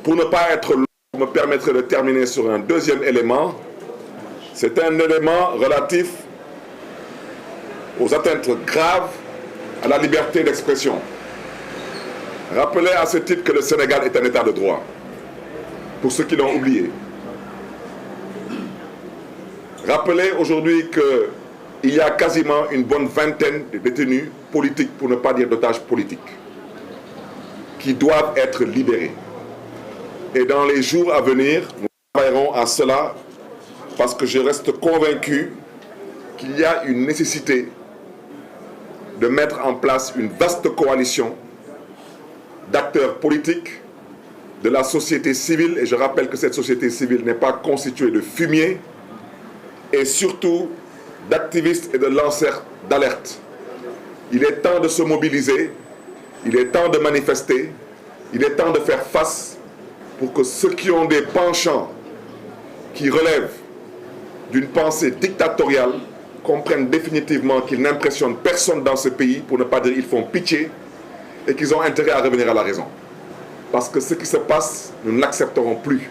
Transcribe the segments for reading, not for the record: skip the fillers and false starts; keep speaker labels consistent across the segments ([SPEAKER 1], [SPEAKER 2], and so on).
[SPEAKER 1] Pour ne pas être long, je me permettrai de terminer sur un deuxième élément. C'est un élément relatif aux atteintes graves à la liberté d'expression. Rappelez à ce titre que le Sénégal est un état de droit, pour ceux qui l'ont oublié. Rappelez aujourd'hui qu'il y a quasiment une bonne vingtaine de détenus politiques, pour ne pas dire d'otages politiques, qui doivent être libérés. Et dans les jours à venir, nous travaillerons à cela parce que je reste convaincu qu'il y a une nécessité de mettre en place une vaste coalition d'acteurs politiques, de la société civile, et je rappelle que cette société civile n'est pas constituée de fumier, et surtout d'activistes et de lanceurs d'alerte. Il est temps de se mobiliser, il est temps de manifester, il est temps de faire face pour que ceux qui ont des penchants qui relèvent d'une pensée dictatoriale comprennent définitivement qu'ils n'impressionnent personne dans ce pays, pour ne pas dire qu'ils font pitié, et qu'ils ont intérêt à revenir à la raison. Parce que ce qui se passe, nous ne l'accepterons plus.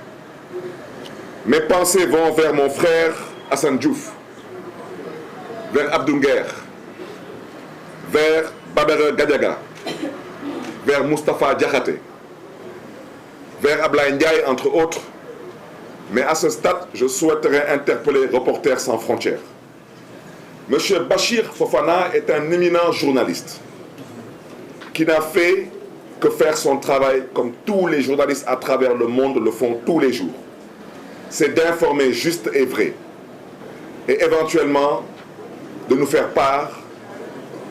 [SPEAKER 1] Mes pensées vont vers mon frère Hassan Diouf, vers Abdounger, vers Badara Gadiaga, vers Moustapha Diakhaté, vers Ablaye Ndiaye, entre autres. Mais à ce stade, je souhaiterais interpeller Reporters sans frontières. Monsieur Bachir Fofana est un éminent journaliste qui n'a fait que faire son travail comme tous les journalistes à travers le monde le font tous les jours. C'est d'informer juste et vrai. Et éventuellement de nous faire part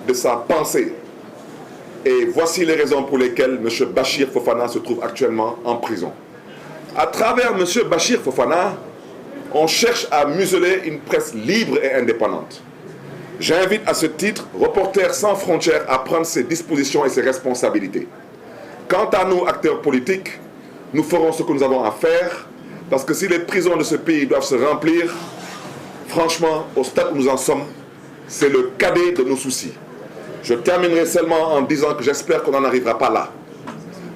[SPEAKER 1] de sa pensée. Et voici les raisons pour lesquelles M. Bachir Fofana se trouve actuellement en prison. À travers M. Bachir Fofana, on cherche à museler une presse libre et indépendante. J'invite à ce titre Reporters sans frontières à prendre ses dispositions et ses responsabilités. Quant à nous, acteurs politiques, nous ferons ce que nous avons à faire, parce que si les prisons de ce pays doivent se remplir, franchement, au stade où nous en sommes, c'est le cadet de nos soucis. Je terminerai seulement en disant que j'espère qu'on n'en arrivera pas là.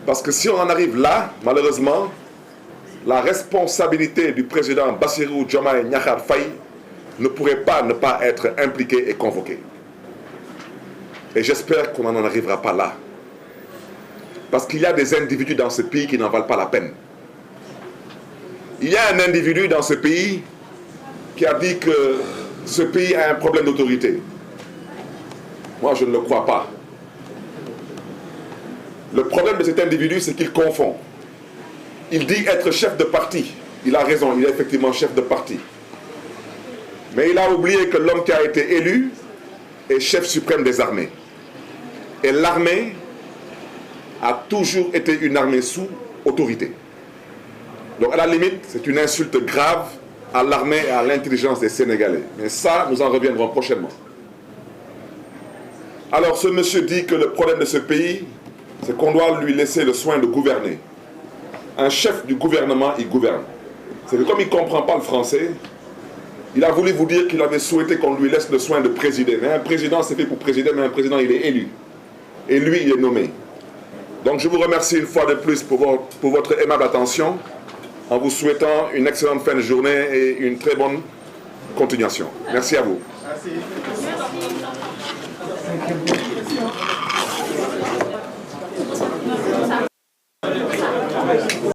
[SPEAKER 1] Parce que si on en arrive là, malheureusement, la responsabilité du président Bassirou Diomaye Diakhar Faye ne pourrait pas ne pas être impliquée et convoquée. Et j'espère qu'on n'en arrivera pas là. Parce qu'il y a des individus dans ce pays qui n'en valent pas la peine. Il y a un individu dans ce pays qui a dit que ce pays a un problème d'autorité. Moi, je ne le crois pas. Le problème de cet individu, c'est qu'il confond. Il dit être chef de parti. Il a raison, il est effectivement chef de parti. Mais il a oublié que l'homme qui a été élu est chef suprême des armées. Et l'armée a toujours été une armée sous autorité. Donc à la limite, c'est une insulte grave à l'armée et à l'intelligence des Sénégalais. Mais ça, nous en reviendrons prochainement. Alors ce monsieur dit que le problème de ce pays, c'est qu'on doit lui laisser le soin de gouverner. Un chef du gouvernement, il gouverne. C'est que comme il ne comprend pas le français, il a voulu vous dire qu'il avait souhaité qu'on lui laisse le soin de présider. Mais un président, c'est fait pour présider, mais un président, il est élu. Et lui, il est nommé. Donc je vous remercie une fois de plus pour votre aimable attention, en vous souhaitant une excellente fin de journée et une très bonne continuation. Merci à vous. Merci.